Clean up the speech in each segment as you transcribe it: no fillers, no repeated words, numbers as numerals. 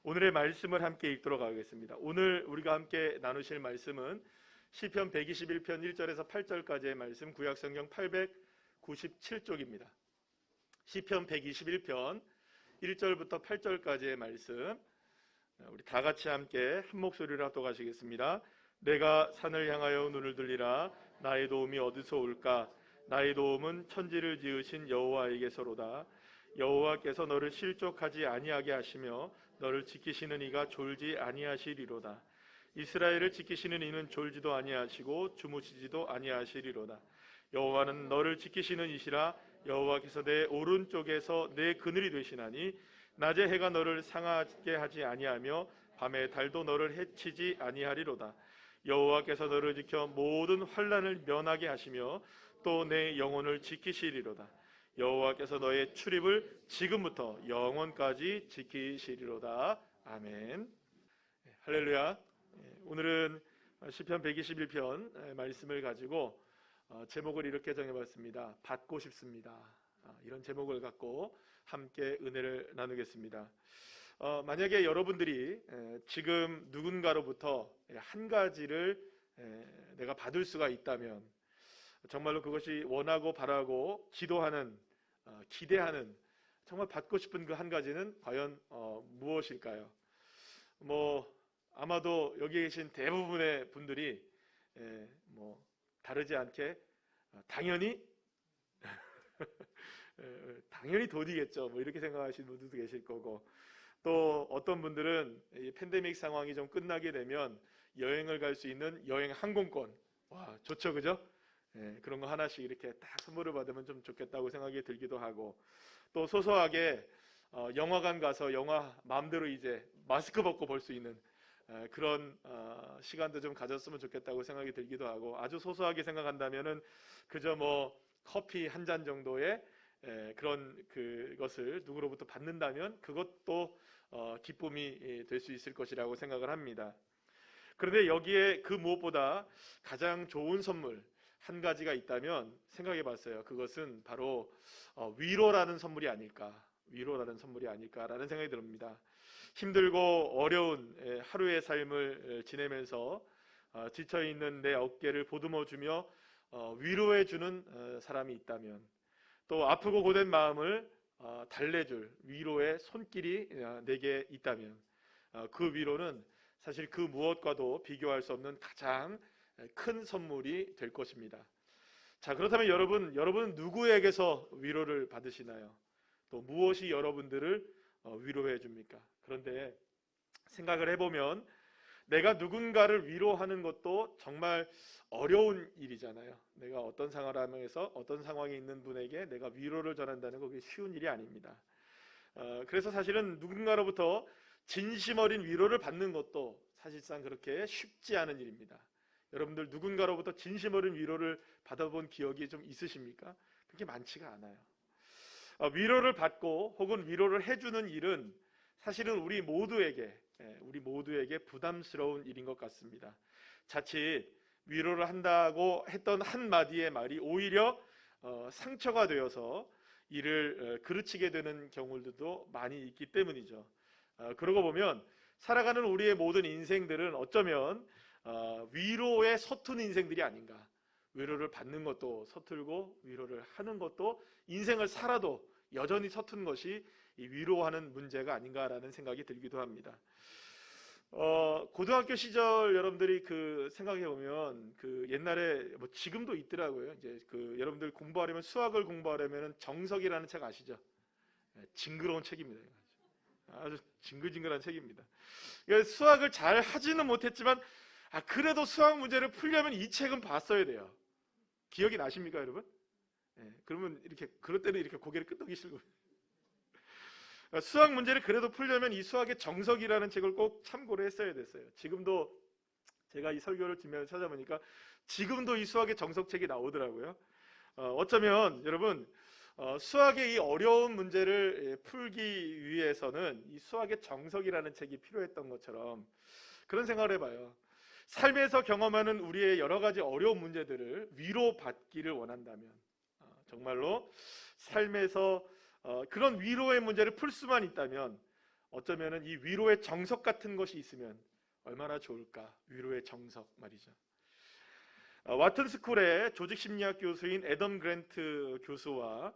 오늘의 말씀을 함께 읽도록 하겠습니다. 오늘 우리가 함께 나누실 말씀은 시편 121편 1절에서 8절까지의 말씀, 구약성경 897쪽입니다. 시편 121편 1절부터 8절까지의 말씀, 우리 다 같이 함께 한 목소리로 합독하시겠습니다. 내가 산을 향하여 눈을 들리라. 나의 도움이 어디서 올까? 나의 도움은 천지를 지으신 여호와에게서로다. 여호와께서 너를 실족하지 아니하게 하시며 너를 지키시는 이가 졸지 아니하시리로다. 이스라엘을 지키시는 이는 졸지도 아니하시고 주무시지도 아니하시리로다. 여호와는 너를 지키시는 이시라. 여호와께서 내 오른쪽에서 내 그늘이 되시나니 낮에 해가 너를 상하게 하지 아니하며 밤에 달도 너를 해치지 아니하리로다. 여호와께서 너를 지켜 모든 환난을 면하게 하시며 또 내 영혼을 지키시리로다. 여호와께서 너의 출입을 지금부터 영원까지 지키시리로다. 아멘. 할렐루야. 오늘은 시편 121편 말씀을 가지고 제목을 이렇게 정해봤습니다. 받고 싶습니다. 이런 제목을 갖고 함께 은혜를 나누겠습니다. 만약에 여러분들이 지금 누군가로부터 한 가지를 내가 받을 수가 있다면 정말로 그것이 원하고 바라고 기도하는, 기대하는, 정말 받고 싶은 그 한 가지는 과연 무엇일까요? 아마도 여기 계신 대부분의 분들이 다르지 않게 당연히 당연히 돈이겠죠. 이렇게 생각하시는 분들도 계실 거고, 또 어떤 분들은 이 팬데믹 상황이 좀 끝나게 되면 여행을 갈 수 있는 여행 항공권, 와 좋죠, 그죠? 그런 거 하나씩 이렇게 딱 선물을 받으면 좀 좋겠다고 생각이 들기도 하고, 또 소소하게 영화관 가서 영화 마음대로 이제 마스크 벗고 볼 수 있는 그런 시간도 좀 가졌으면 좋겠다고 생각이 들기도 하고, 아주 소소하게 생각한다면은 그저 커피 한 잔 정도의 그런 그것을 누구로부터 받는다면 그것도 기쁨이 될 수 있을 것이라고 생각을 합니다. 그런데 여기에 그 무엇보다 가장 좋은 선물 한 가지가 있다면 생각해 봤어요. 그것은 바로 위로라는 선물이 아닐까, 위로라는 선물이 아닐까라는 생각이 듭니다. 힘들고 어려운 하루의 삶을 지내면서 지쳐있는 내 어깨를 보듬어주며 위로해주는 사람이 있다면, 또 아프고 고된 마음을 달래줄 위로의 손길이 내게 있다면, 그 위로는 사실 그 무엇과도 비교할 수 없는 가장 큰 선물이 될 것입니다. 자, 그렇다면 여러분은 누구에게서 위로를 받으시나요? 또 무엇이 여러분들을 위로해 줍니까? 그런데 생각을 해보면 내가 누군가를 위로하는 것도 정말 어려운 일이잖아요. 내가 어떤 상황에서 어떤 상황에 있는 분에게 내가 위로를 전한다는 거, 그게 쉬운 일이 아닙니다. 그래서 사실은 누군가로부터 진심 어린 위로를 받는 것도 사실상 그렇게 쉽지 않은 일입니다. 여러분들 누군가로부터 진심 어린 위로를 받아본 기억이 좀 있으십니까? 그렇게 많지가 않아요. 위로를 받고 혹은 위로를 해주는 일은 사실은 우리 모두에게 부담스러운 일인 것 같습니다. 자칫 위로를 한다고 했던 한마디의 말이 오히려 상처가 되어서 이를 그르치게 되는 경우들도 많이 있기 때문이죠. 그러고 보면 살아가는 우리의 모든 인생들은 어쩌면 위로에 서툰 인생들이 아닌가. 위로를 받는 것도 서툴고 위로를 하는 것도, 인생을 살아도 여전히 서툰 것이 이 위로하는 문제가 아닌가라는 생각이 들기도 합니다. 고등학교 시절 여러분들이 생각해 보면 옛날에 지금도 있더라고요. 이제 여러분들 공부하려면, 수학을 공부하려면 정석이라는 책 아시죠? 징그러운 책입니다. 아주 징글징글한 책입니다. 그러니까 수학을 잘 하지는 못했지만 그래도 수학 문제를 풀려면 이 책은 봤어야 돼요. 기억이 나십니까, 여러분? 그러면 그럴 때는 이렇게 고개를 끄덕이시고, 수학 문제를 그래도 풀려면 이 수학의 정석이라는 책을 꼭 참고를 했어야 됐어요. 지금도 제가 이 설교를 들으면서 찾아보니까 지금도 이 수학의 정석책이 나오더라고요. 어쩌면 여러분 수학의 이 어려운 문제를 풀기 위해서는 이 수학의 정석이라는 책이 필요했던 것처럼 그런 생각을 해봐요. 삶에서 경험하는 우리의 여러 가지 어려운 문제들을 위로받기를 원한다면, 정말로 삶에서 그런 위로의 문제를 풀 수만 있다면 어쩌면은 이 위로의 정석 같은 것이 있으면 얼마나 좋을까. 위로의 정석 말이죠. 와튼 스쿨의 조직 심리학 교수인 애덤 그랜트 교수와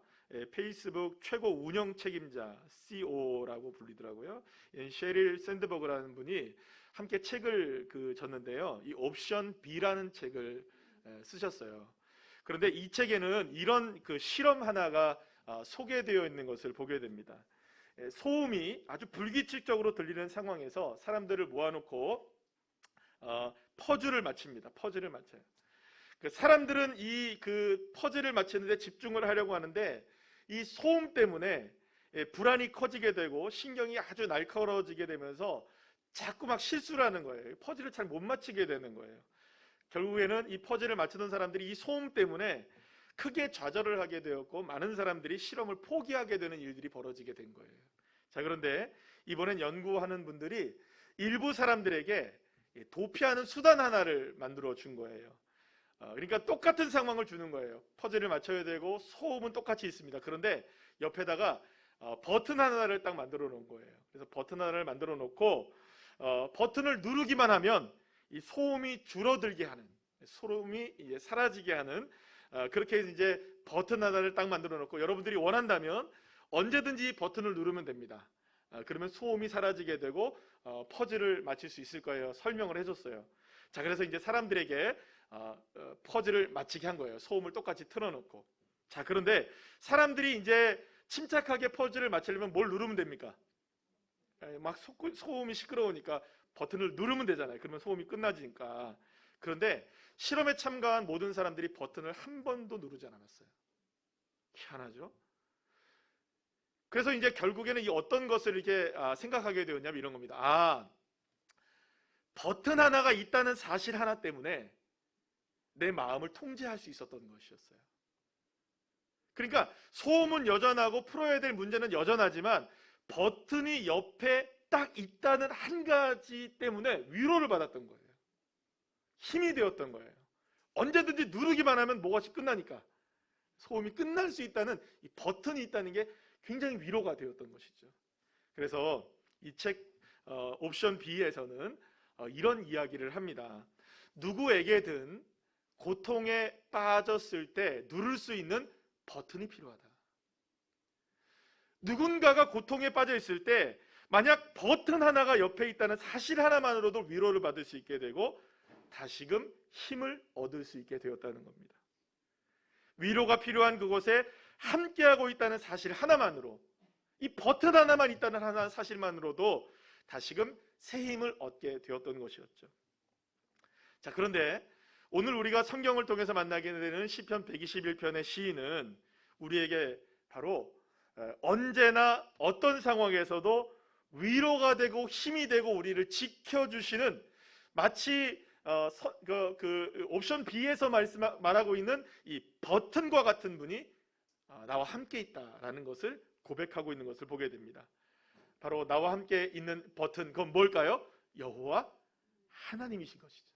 페이스북 최고 운영 책임자 CO라고 불리더라고요. 셰릴 샌드버그라는 분이 함께 책을 졌는데요. 이 옵션 B라는 책을 쓰셨어요. 그런데 이 책에는 이런 실험 하나가 소개되어 있는 것을 보게 됩니다. 소음이 아주 불규칙적으로 들리는 상황에서 사람들을 모아놓고 퍼즐을 맞춥니다. 퍼즐을 맞춰요. 사람들은 이 퍼즐을 맞추는데 집중을 하려고 하는데 이 소음 때문에 불안이 커지게 되고 신경이 아주 날카로워지게 되면서 자꾸 막 실수를 하는 거예요. 퍼즐을 잘 못 맞추게 되는 거예요. 결국에는 이 퍼즐을 맞추던 사람들이 이 소음 때문에 크게 좌절을 하게 되었고 많은 사람들이 실험을 포기하게 되는 일들이 벌어지게 된 거예요. 자, 그런데 이번엔 연구하는 분들이 일부 사람들에게 도피하는 수단 하나를 만들어 준 거예요. 그러니까 똑같은 상황을 주는 거예요. 퍼즐을 맞춰야 되고 소음은 똑같이 있습니다. 그런데 옆에다가 버튼 하나를 딱 만들어 놓은 거예요. 그래서 버튼 하나를 만들어 놓고 버튼을 누르기만 하면 이 소음이 줄어들게 하는, 소음이 이제 사라지게 하는 그렇게 이제 버튼 하나를 딱 만들어 놓고 여러분들이 원한다면 언제든지 버튼을 누르면 됩니다. 그러면 소음이 사라지게 되고 퍼즐을 맞출 수 있을 거예요. 설명을 해줬어요. 자, 그래서 이제 사람들에게 퍼즐을 맞히게 한 거예요. 소음을 똑같이 틀어놓고. 자, 그런데 사람들이 이제 침착하게 퍼즐을 맞추려면 뭘 누르면 됩니까? 막 소음이 시끄러우니까 버튼을 누르면 되잖아요. 그러면 소음이 끝나지니까. 그런데 실험에 참가한 모든 사람들이 버튼을 한 번도 누르지 않았어요. 희한하죠? 그래서 이제 결국에는 이 어떤 것을 이렇게 생각하게 되었냐면 이런 겁니다. 버튼 하나가 있다는 사실 하나 때문에 내 마음을 통제할 수 있었던 것이었어요. 그러니까 소음은 여전하고 풀어야 될 문제는 여전하지만 버튼이 옆에 딱 있다는 한 가지 때문에 위로를 받았던 거예요. 힘이 되었던 거예요. 언제든지 누르기만 하면 뭐가 끝나니까 소음이 끝날 수 있다는 이 버튼이 있다는 게 굉장히 위로가 되었던 것이죠. 그래서 이 책 옵션 B에서는 이런 이야기를 합니다. 누구에게든 고통에 빠졌을 때 누를 수 있는 버튼이 필요하다. 누군가가 고통에 빠져 있을 때 만약 버튼 하나가 옆에 있다는 사실 하나만으로도 위로를 받을 수 있게 되고 다시금 힘을 얻을 수 있게 되었다는 겁니다. 위로가 필요한 그곳에 함께하고 있다는 사실 하나만으로, 이 버튼 하나만 있다는 사실만으로도 다시금 새 힘을 얻게 되었던 것이었죠. 자, 그런데 오늘 우리가 성경을 통해서 만나게 되는 시편 121편의 시인은 우리에게 바로 언제나 어떤 상황에서도 위로가 되고 힘이 되고 우리를 지켜주시는, 마치 옵션 B에서 말하고 있는 이 버튼과 같은 분이 나와 함께 있다라는 것을 고백하고 있는 것을 보게 됩니다. 바로 나와 함께 있는 버튼, 그건 뭘까요? 여호와 하나님이신 것이죠.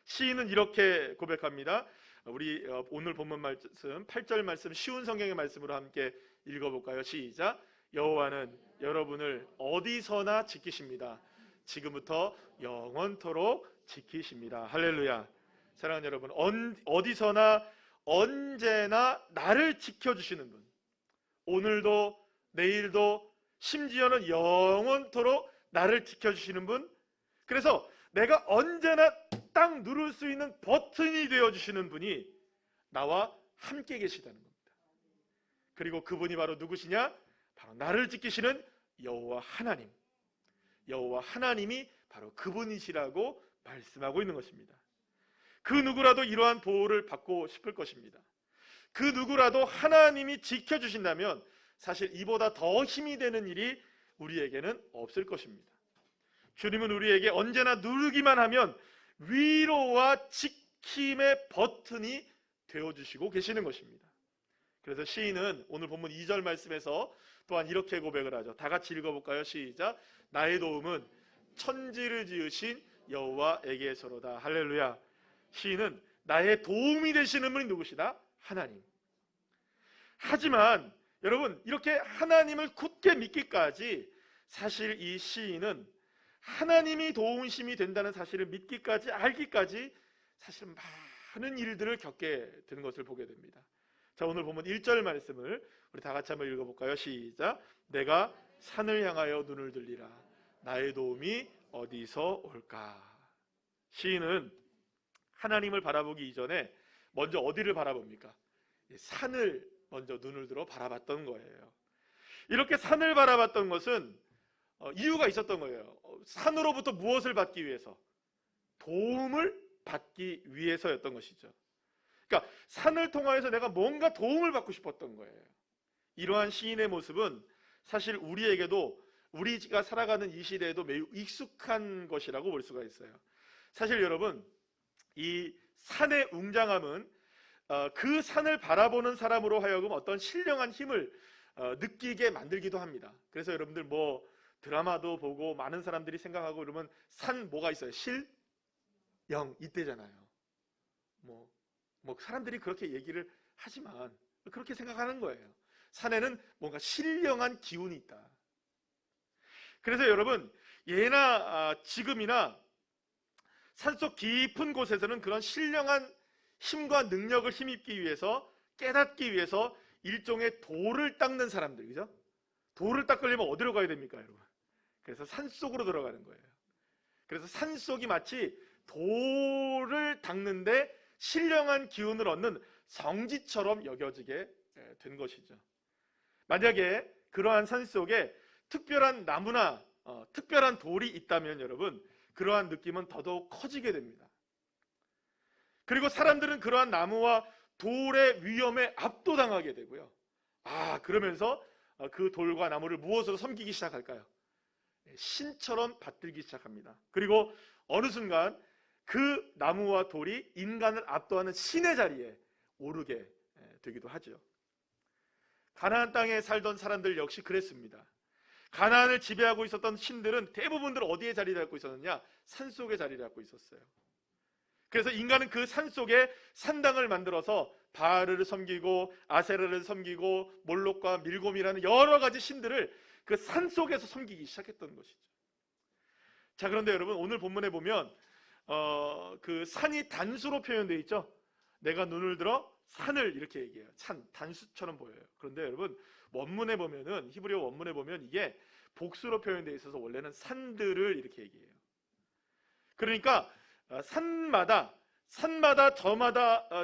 시인은 이렇게 고백합니다. 우리 오늘 본문 말씀 8절 말씀, 쉬운 성경의 말씀으로 함께 읽어볼까요? 시작. 여호와는 여러분을 어디서나 지키십니다. 지금부터 영원토록 지키십니다. 할렐루야. 사랑하는 여러분, 어디서나 언제나 나를 지켜주시는 분, 오늘도 내일도 심지어는 영원토록 나를 지켜주시는 분, 그래서 내가 언제나 딱 누를 수 있는 버튼이 되어주시는 분이 나와 함께 계시다는 겁니다. 그리고 그분이 바로 누구시냐? 바로 나를 지키시는 여호와 하나님. 여호와 하나님이 바로 그분이시라고 말씀하고 있는 것입니다. 그 누구라도 이러한 보호를 받고 싶을 것입니다. 그 누구라도 하나님이 지켜주신다면 사실 이보다 더 힘이 되는 일이 우리에게는 없을 것입니다. 주님은 우리에게 언제나 누르기만 하면 위로와 지킴의 버튼이 되어주시고 계시는 것입니다. 그래서 시인은 오늘 본문 2절 말씀에서 또한 이렇게 고백을 하죠. 다 같이 읽어볼까요? 시작. 나의 도움은 천지를 지으신 여호와에게서로다. 할렐루야. 시인은 나의 도움이 되시는 분이 누구시다? 하나님. 하지만 여러분, 이렇게 하나님을 굳게 믿기까지 사실 이 시인은 하나님이 도우심이 된다는 사실을 믿기까지 알기까지 사실 많은 일들을 겪게 되는 것을 보게 됩니다. 자, 오늘 본문 1절 말씀을 우리 다 같이 한번 읽어볼까요? 시작. 내가 산을 향하여 눈을 들리라. 나의 도움이 어디서 올까? 시인은 하나님을 바라보기 이전에 먼저 어디를 바라봅니까? 산을 먼저 눈을 들어 바라봤던 거예요. 이렇게 산을 바라봤던 것은 이유가 있었던 거예요. 산으로부터 무엇을 받기 위해서? 도움을 받기 위해서였던 것이죠. 그러니까 산을 통하여서 내가 뭔가 도움을 받고 싶었던 거예요. 이러한 시인의 모습은 사실 우리에게도 우리가 살아가는 이 시대에도 매우 익숙한 것이라고 볼 수가 있어요. 사실 여러분, 이 산의 웅장함은 그 산을 바라보는 사람으로 하여금 어떤 신령한 힘을 느끼게 만들기도 합니다. 그래서 여러분들 뭐 드라마도 보고 많은 사람들이 생각하고 이러면 산 뭐가 있어요? 신령 이때잖아요. 뭐 사람들이 그렇게 얘기를 하지만 그렇게 생각하는 거예요. 산에는 뭔가 신령한 기운이 있다. 그래서 여러분, 예나 지금이나 산속 깊은 곳에서는 그런 신령한 힘과 능력을 힘입기 위해서, 깨닫기 위해서 일종의 돌을 닦는 사람들, 그죠? 돌을 닦으려면 어디로 가야 됩니까, 여러분? 그래서 산속으로 들어가는 거예요. 그래서 산속이 마치 돌을 닦는데 신령한 기운을 얻는 성지처럼 여겨지게 된 것이죠. 만약에 그러한 산속에 특별한 나무나 특별한 돌이 있다면 여러분, 그러한 느낌은 더더욱 커지게 됩니다. 그리고 사람들은 그러한 나무와 돌의 위험에 압도당하게 되고요. 그러면서 그 돌과 나무를 무엇으로 섬기기 시작할까요? 신처럼 받들기 시작합니다. 그리고 어느 순간 그 나무와 돌이 인간을 압도하는 신의 자리에 오르게 되기도 하죠. 가나안 땅에 살던 사람들 역시 그랬습니다. 가나안을 지배하고 있었던 신들은 대부분들 어디에 자리 잡고 있었느냐? 산속에 자리 잡고 있었어요. 그래서 인간은 그 산속에 산당을 만들어서 바알을 섬기고 아세라를 섬기고 몰록과 밀곰이라는 여러 가지 신들을 그 산속에서 섬기기 시작했던 것이죠. 자, 그런데 여러분, 오늘 본문에 보면 그 산이 단수로 표현되어 있죠. 내가 눈을 들어 산을 이렇게 얘기해요. 산, 단수처럼 보여요. 그런데 여러분, 원문에 보면은, 히브리어 원문에 보면 이게 복수로 표현되어 있어서 원래는 산들을 이렇게 얘기해요. 그러니까 산마다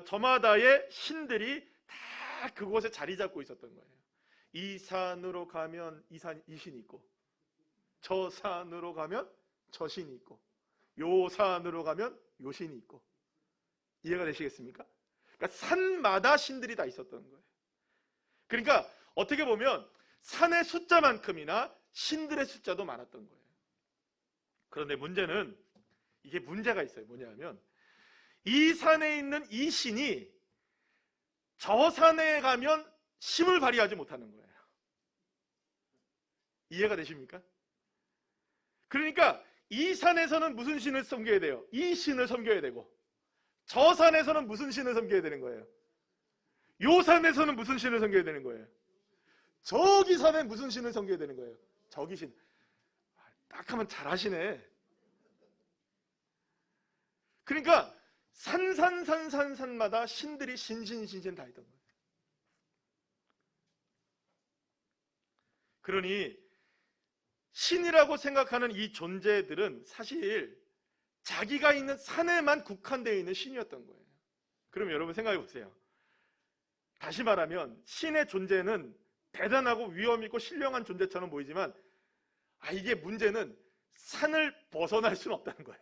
저마다의 신들이 다 그곳에 자리 잡고 있었던 거예요. 이 산으로 가면 이 신이 있고, 저 산으로 가면 저 신이 있고, 요 산으로 가면 요 신이 있고. 이해가 되시겠습니까? 그러니까 산마다 신들이 다 있었던 거예요. 그러니까 어떻게 보면 산의 숫자만큼이나 신들의 숫자도 많았던 거예요. 그런데 문제는, 이게 문제가 있어요. 뭐냐면 이 산에 있는 이 신이 저 산에 가면 힘을 발휘하지 못하는 거예요. 이해가 되십니까? 그러니까 이 산에서는 무슨 신을 섬겨야 돼요? 이 신을 섬겨야 되고, 저 산에서는 무슨 신을 섬겨야 되는 거예요? 요 산에서는 무슨 신을 섬겨야 되는 거예요? 저기 산에 무슨 신을 섬겨야 되는 거예요? 저기 신. 딱 하면 잘하시네. 그러니까 산마다 신들이 신신 다 있던 거예요. 그러니 신이라고 생각하는 이 존재들은 사실 자기가 있는 산에만 국한되어 있는 신이었던 거예요. 그럼 여러분 생각해 보세요. 다시 말하면 신의 존재는 대단하고 위험 있고 신령한 존재처럼 보이지만 이게 문제는 산을 벗어날 수는 없다는 거예요.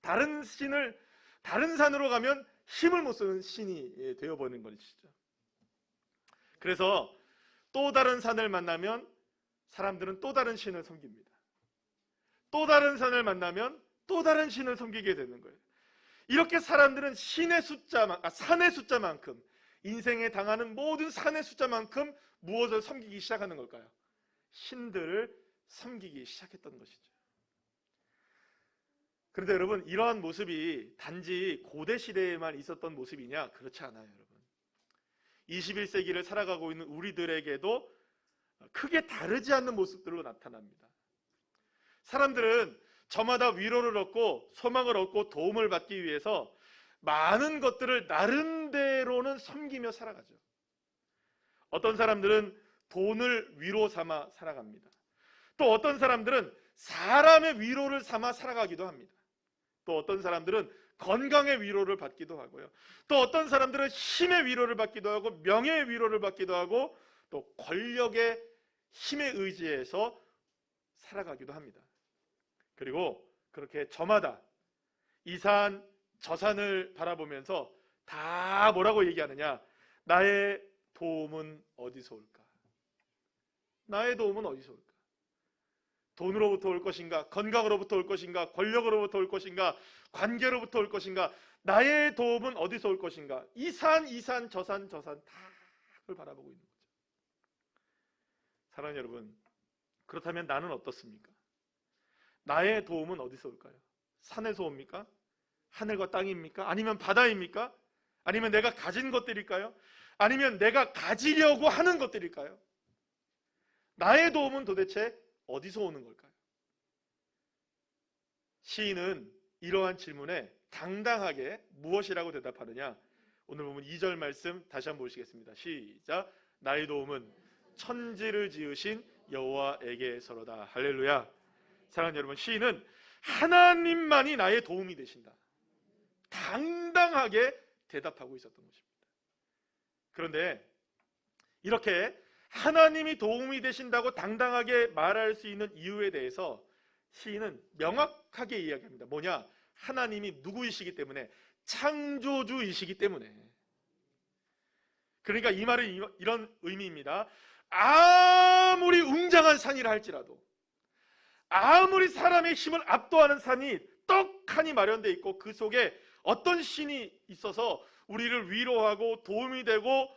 다른 산으로 가면 힘을 못 쓰는 신이 되어버리는 것이죠. 그래서 또 다른 산을 만나면 사람들은 또 다른 신을 섬깁니다. 또 다른 산을 만나면 또 다른 신을 섬기게 되는 거예요. 이렇게 사람들은 산의 숫자만큼, 인생에 당하는 모든 산의 숫자만큼 무엇을 섬기기 시작하는 걸까요? 신들을 섬기기 시작했던 것이죠. 그런데 여러분, 이러한 모습이 단지 고대 시대에만 있었던 모습이냐? 그렇지 않아요, 여러분. 21세기를 살아가고 있는 우리들에게도 크게 다르지 않는 모습들로 나타납니다. 사람들은 저마다 위로를 얻고 소망을 얻고 도움을 받기 위해서 많은 것들을 나름대로는 섬기며 살아가죠. 어떤 사람들은 돈을 위로 삼아 살아갑니다. 또 어떤 사람들은 사람의 위로를 삼아 살아가기도 합니다. 또 어떤 사람들은 건강의 위로를 받기도 하고요. 또 어떤 사람들은 힘의 위로를 받기도 하고 명예의 위로를 받기도 하고 또 권력의 힘에 의지해서 살아가기도 합니다. 그리고 그렇게 저마다 이 산 저 산을 바라보면서 다 뭐라고 얘기하느냐? 나의 도움은 어디서 올까? 나의 도움은 어디서 올까? 돈으로부터 올 것인가? 건강으로부터 올 것인가? 권력으로부터 올 것인가? 관계로부터 올 것인가? 나의 도움은 어디서 올 것인가? 이 산, 이 산, 저 산, 저 산 다 그걸 바라보고 있는 거죠. 사랑하는 여러분, 그렇다면 나는 어떻습니까? 나의 도움은 어디서 올까요? 산에서 옵니까? 하늘과 땅입니까? 아니면 바다입니까? 아니면 내가 가진 것들일까요? 아니면 내가 가지려고 하는 것들일까요? 나의 도움은 도대체 어디서 오는 걸까요? 시인은 이러한 질문에 당당하게 무엇이라고 대답하느냐? 오늘 보면 2절 말씀 다시 한번 보시겠습니다. 시작. 나의 도움은 천지를 지으신 여호와에게서로다. 할렐루야. 사랑하는 여러분, 시인은 하나님만이 나의 도움이 되신다. 당당하게 대답하고 있었던 것입니다. 그런데 이렇게 하나님이 도움이 되신다고 당당하게 말할 수 있는 이유에 대해서 시인은 명확하게 이야기합니다. 뭐냐? 하나님이 누구이시기 때문에, 창조주이시기 때문에. 그러니까 이 말은 이런 의미입니다. 아무리 웅장한 산이라 할지라도, 아무리 사람의 힘을 압도하는 산이 떡하니 마련되어 있고 그 속에 어떤 신이 있어서 우리를 위로하고 도움이 되고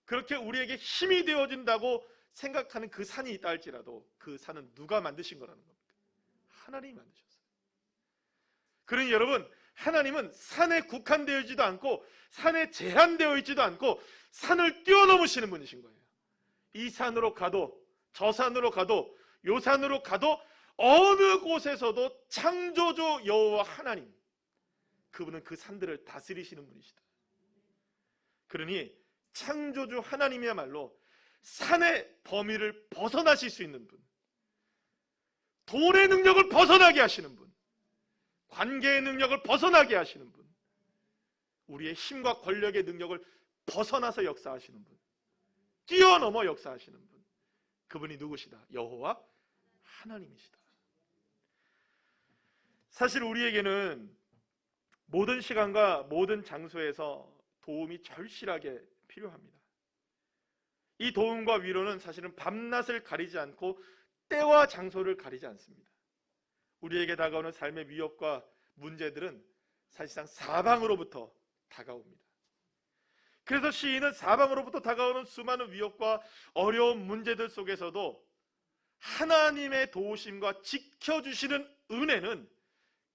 그렇게 우리에게 힘이 되어준다고 생각하는 그 산이 있다 할지라도 그 산은 누가 만드신 거라는 겁니까? 하나님이 만드셨어요. 그러니 여러분, 하나님은 산에 국한되어 있지도 않고 산에 제한되어 있지도 않고 산을 뛰어넘으시는 분이신 거예요. 이 산으로 가도 저 산으로 가도 요 산으로 가도 어느 곳에서도 창조주 여호와 하나님, 그분은 그 산들을 다스리시는 분이시다. 그러니 창조주 하나님이야말로 산의 범위를 벗어나실 수 있는 분, 돈의 능력을 벗어나게 하시는 분, 관계의 능력을 벗어나게 하시는 분, 우리의 힘과 권력의 능력을 벗어나서 역사하시는 분, 뛰어넘어 역사하시는 분, 그분이 누구시다? 여호와 하나님이시다. 사실 우리에게는 모든 시간과 모든 장소에서 도움이 절실하게 필요합니다. 이 도움과 위로는 사실은 밤낮을 가리지 않고 때와 장소를 가리지 않습니다. 우리에게 다가오는 삶의 위협과 문제들은 사실상 사방으로부터 다가옵니다. 그래서 시인은 사방으로부터 다가오는 수많은 위협과 어려운 문제들 속에서도 하나님의 도우심과 지켜주시는 은혜는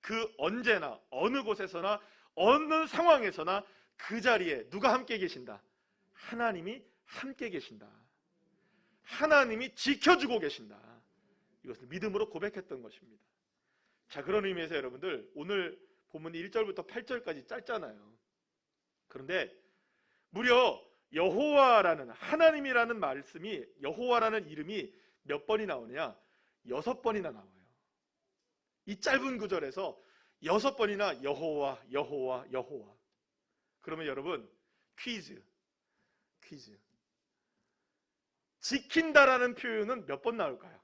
그 언제나 어느 곳에서나 어느 상황에서나 그 자리에 누가 함께 계신다? 하나님이 함께 계신다. 하나님이 지켜주고 계신다. 이것을 믿음으로 고백했던 것입니다. 자, 그런 의미에서 여러분들, 오늘 본문 1절부터 8절까지 짧잖아요. 그런데 무려 여호와라는, 하나님이라는 말씀이, 여호와라는 이름이 몇 번이 나오느냐? 6번이나 나와요. 이 짧은 구절에서 6번이나 여호와, 여호와, 여호와. 그러면 여러분, 퀴즈. 지킨다라는 표현은 몇 번 나올까요?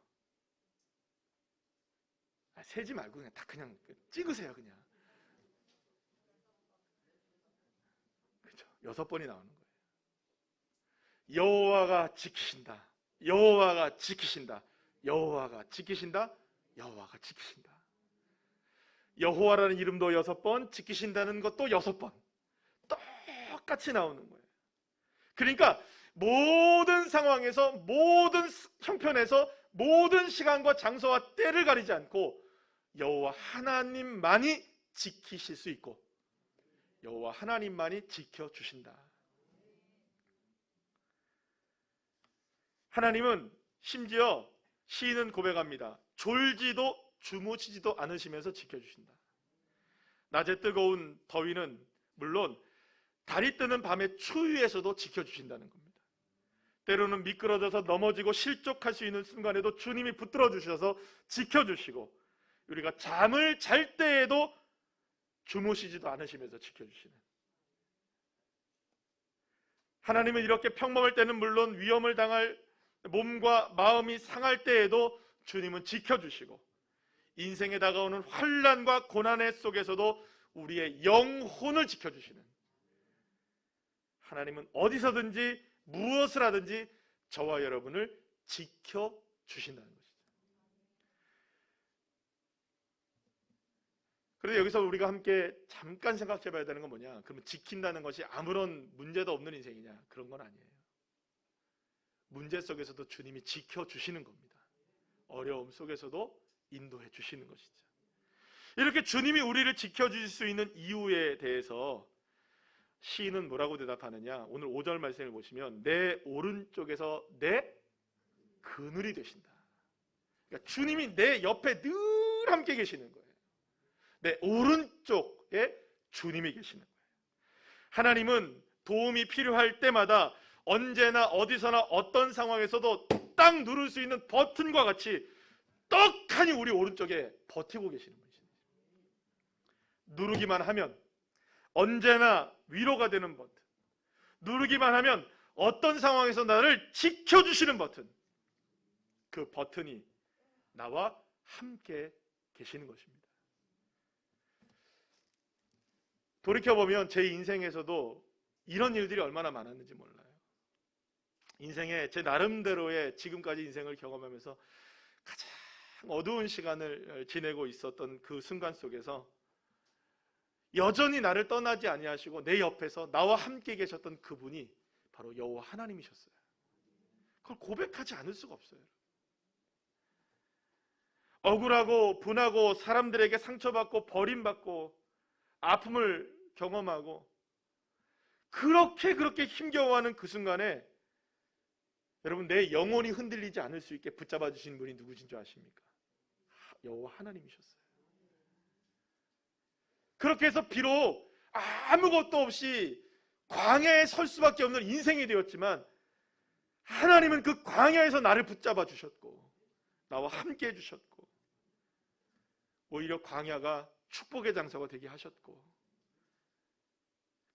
세지 말고 그냥 다 그냥 찍으세요. 그냥. 그렇죠. 6번이 나오는 거예요. 여호와가 지키신다. 여호와가 지키신다. 여호와가 지키신다. 여호와가 지키신다. 여호와라는 이름도 6번, 지키신다는 것도 6번. 똑같이 나오는 거예요. 그러니까 모든 상황에서, 모든 형편에서, 모든 시간과 장소와 때를 가리지 않고 여호와 하나님만이 지키실 수 있고 여호와 하나님만이 지켜주신다. 하나님은 심지어 시인은 고백합니다. 졸지도 주무시지도 않으시면서 지켜주신다. 낮에 뜨거운 더위는 물론 달이 뜨는 밤의 추위에서도 지켜주신다는 겁니다. 때로는 미끄러져서 넘어지고 실족할 수 있는 순간에도 주님이 붙들어 주셔서 지켜주시고, 우리가 잠을 잘 때에도 주무시지도 않으시면서 지켜주시는, 하나님은 이렇게 평범할 때는 물론 위험을 당할, 몸과 마음이 상할 때에도 주님은 지켜주시고, 인생에 다가오는 환난과 고난의 속에서도 우리의 영혼을 지켜주시는, 하나님은 어디서든지 무엇을 하든지 저와 여러분을 지켜주신다는 것이죠. 그런데 여기서 우리가 함께 잠깐 생각해 봐야 되는 건 뭐냐? 그러면 지킨다는 것이 아무런 문제도 없는 인생이냐? 그런 건 아니에요. 문제 속에서도 주님이 지켜주시는 겁니다. 어려움 속에서도 인도해 주시는 것이죠. 이렇게 주님이 우리를 지켜주실 수 있는 이유에 대해서 시인은 뭐라고 대답하느냐? 오늘 5절 말씀을 보시면 내 오른쪽에서 내 그늘이 되신다. 그러니까 주님이 내 옆에 늘 함께 계시는 거예요. 내 오른쪽에 주님이 계시는 거예요. 하나님은 도움이 필요할 때마다 언제나 어디서나 어떤 상황에서도 딱 누를 수 있는 버튼과 같이 떡하니 우리 오른쪽에 버티고 계시는 분이십니다. 누르기만 하면 언제나 위로가 되는 버튼, 누르기만 하면 어떤 상황에서 나를 지켜주시는 버튼, 그 버튼이 나와 함께 계시는 것입니다. 돌이켜보면 제 인생에서도 이런 일들이 얼마나 많았는지 몰라요. 인생에 제 나름대로의 지금까지 인생을 경험하면서 가장 어두운 시간을 지내고 있었던 그 순간 속에서 여전히 나를 떠나지 아니하시고 내 옆에서 나와 함께 계셨던 그분이 바로 여호와 하나님이셨어요. 그걸 고백하지 않을 수가 없어요. 억울하고 분하고 사람들에게 상처받고 버림받고 아픔을 경험하고 그렇게 힘겨워하는 그 순간에 여러분, 내 영혼이 흔들리지 않을 수 있게 붙잡아 주신 분이 누구신 줄 아십니까? 여호와 하나님이셨어요. 그렇게 해서 비록 아무것도 없이 광야에 설 수밖에 없는 인생이 되었지만 하나님은 그 광야에서 나를 붙잡아 주셨고 나와 함께 해주셨고 오히려 광야가 축복의 장소가 되게 하셨고,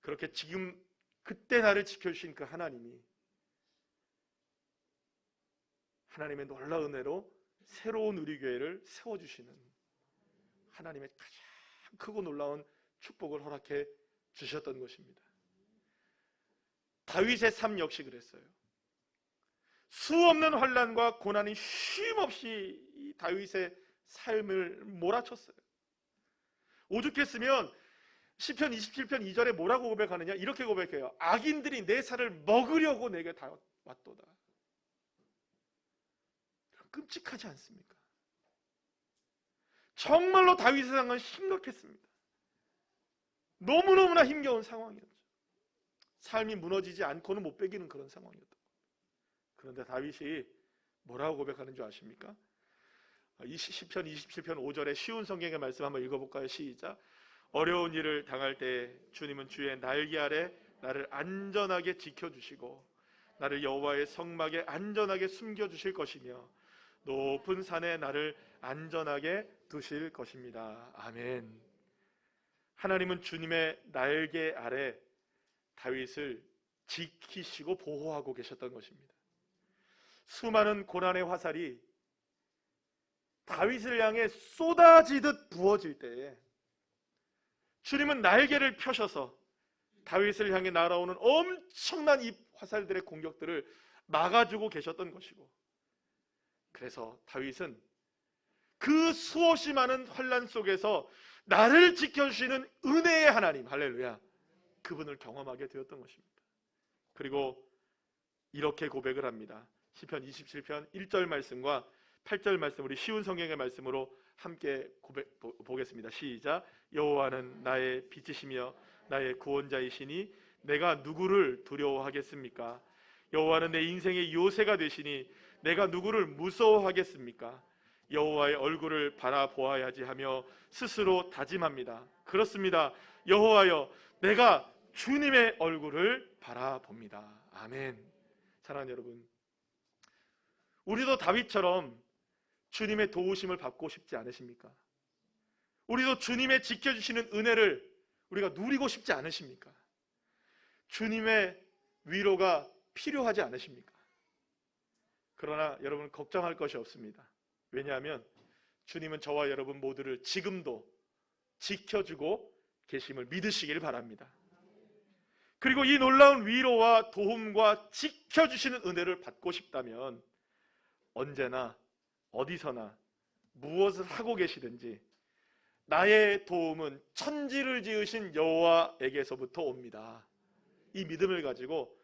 그렇게 지금 그때 나를 지켜주신 그 하나님이 하나님의 놀라운 은혜로 새로운 우리 교회를 세워주시는 하나님의 가장 크고 놀라운 축복을 허락해 주셨던 것입니다. 다윗의 삶 역시 그랬어요. 수없는 환난과 고난이 쉼없이 이 다윗의 삶을 몰아쳤어요. 오죽했으면 시편 27편 2절에 뭐라고 고백하느냐? 이렇게 고백해요. 악인들이 내 살을 먹으려고 내게 다 왔도다. 끔찍하지 않습니까? 정말로 다윗의 상황은 심각했습니다. 너무너무나 힘겨운 상황이었죠. 삶이 무너지지 않고는 못 베기는 그런 상황이었던 겁니다. 그런데 다윗이 뭐라고 고백하는 줄 아십니까? 시편 27편 5절에 쉬운 성경의 말씀 한번 읽어볼까요? 시작. 어려운 일을 당할 때 주님은 주의 날개 아래 나를 안전하게 지켜주시고 나를 여호와의 성막에 안전하게 숨겨주실 것이며 높은 산에 나를 안전하게 두실 것입니다. 아멘. 하나님은 주님의 날개 아래 다윗을 지키시고 보호하고 계셨던 것입니다. 수많은 고난의 화살이 다윗을 향해 쏟아지듯 부어질 때에 주님은 날개를 펴셔서 다윗을 향해 날아오는 엄청난 이 화살들의 공격들을 막아주고 계셨던 것이고, 그래서 다윗은 그 수없이 많은 환난 속에서 나를 지켜주시는 은혜의 하나님, 할렐루야, 그분을 경험하게 되었던 것입니다. 그리고 이렇게 고백을 합니다. 시편 27편 1절 말씀과 8절 말씀, 우리 쉬운 성경의 말씀으로 함께 보겠습니다. 시작. 여호와는 나의 빛이시며 나의 구원자이시니 내가 누구를 두려워하겠습니까? 여호와는 내 인생의 요새가 되시니 내가 누구를 무서워하겠습니까? 여호와의 얼굴을 바라보아야지 하며 스스로 다짐합니다. 그렇습니다. 여호와여, 내가 주님의 얼굴을 바라봅니다. 아멘. 사랑하는 여러분, 우리도 다윗처럼 주님의 도우심을 받고 싶지 않으십니까? 우리도 주님의 지켜주시는 은혜를 우리가 누리고 싶지 않으십니까? 주님의 위로가 필요하지 않으십니까? 그러나 여러분, 걱정할 것이 없습니다. 왜냐하면 주님은 저와 여러분 모두를 지금도 지켜주고 계심을 믿으시길 바랍니다. 그리고 이 놀라운 위로와 도움과 지켜주시는 은혜를 받고 싶다면 언제나 어디서나 무엇을 하고 계시든지 나의 도움은 천지를 지으신 여호와에게서부터 옵니다. 이 믿음을 가지고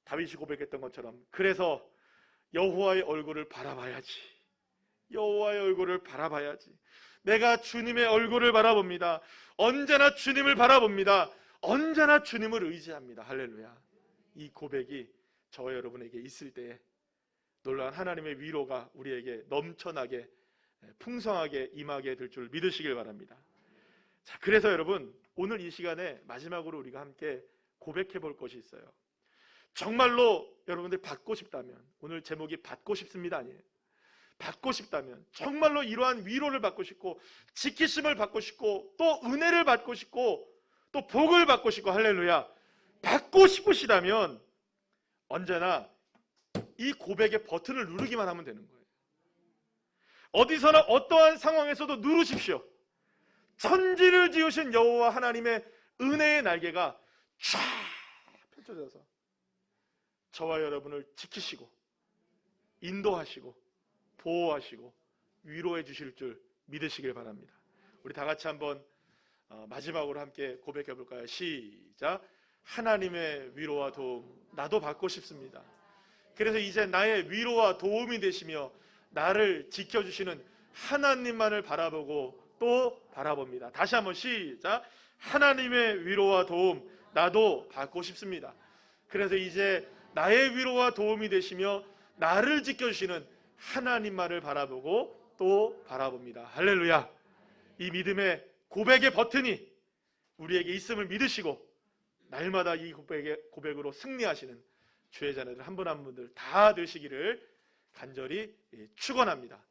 다윗이 고백했던 것처럼, 그래서 여호와의 얼굴을 바라봐야지, 여호와의 얼굴을 바라봐야지, 내가 주님의 얼굴을 바라봅니다. 언제나 주님을 바라봅니다. 언제나 주님을 의지합니다. 할렐루야. 이 고백이 저와 여러분에게 있을 때에 놀라운 하나님의 위로가 우리에게 넘쳐나게 풍성하게 임하게 될 줄 믿으시길 바랍니다. 자, 그래서 여러분, 오늘 이 시간에 마지막으로 우리가 함께 고백해 볼 것이 있어요. 정말로 여러분들 받고 싶다면, 오늘 제목이 받고 싶습니다 아니에요. 받고 싶다면, 정말로 이러한 위로를 받고 싶고 지키심을 받고 싶고 또 은혜를 받고 싶고 또 복을 받고 싶고, 할렐루야, 받고 싶으시다면 언제나 이 고백의 버튼을 누르기만 하면 되는 거예요. 어디서나 어떠한 상황에서도 누르십시오. 천지를 지으신 여호와 하나님의 은혜의 날개가 쫙 펼쳐져서 저와 여러분을 지키시고 인도하시고 보호하시고 위로해 주실 줄 믿으시길 바랍니다. 우리 다 같이 한번 마지막으로 함께 고백해 볼까요? 시작. 하나님의 위로와 도움 나도 받고 싶습니다. 그래서 이제 나의 위로와 도움이 되시며 나를 지켜주시는 하나님만을 바라보고 또 바라봅니다. 다시 한번 시작. 하나님의 위로와 도움 나도 받고 싶습니다. 그래서 이제 나의 위로와 도움이 되시며 나를 지켜주시는 하나님만을 바라보고 또 바라봅니다. 할렐루야. 이 믿음의 고백의 버튼이 우리에게 있음을 믿으시고 날마다 이 고백으로 승리하시는 주의 자녀들 한 분 한 분들 다 되시기를 간절히 축원합니다.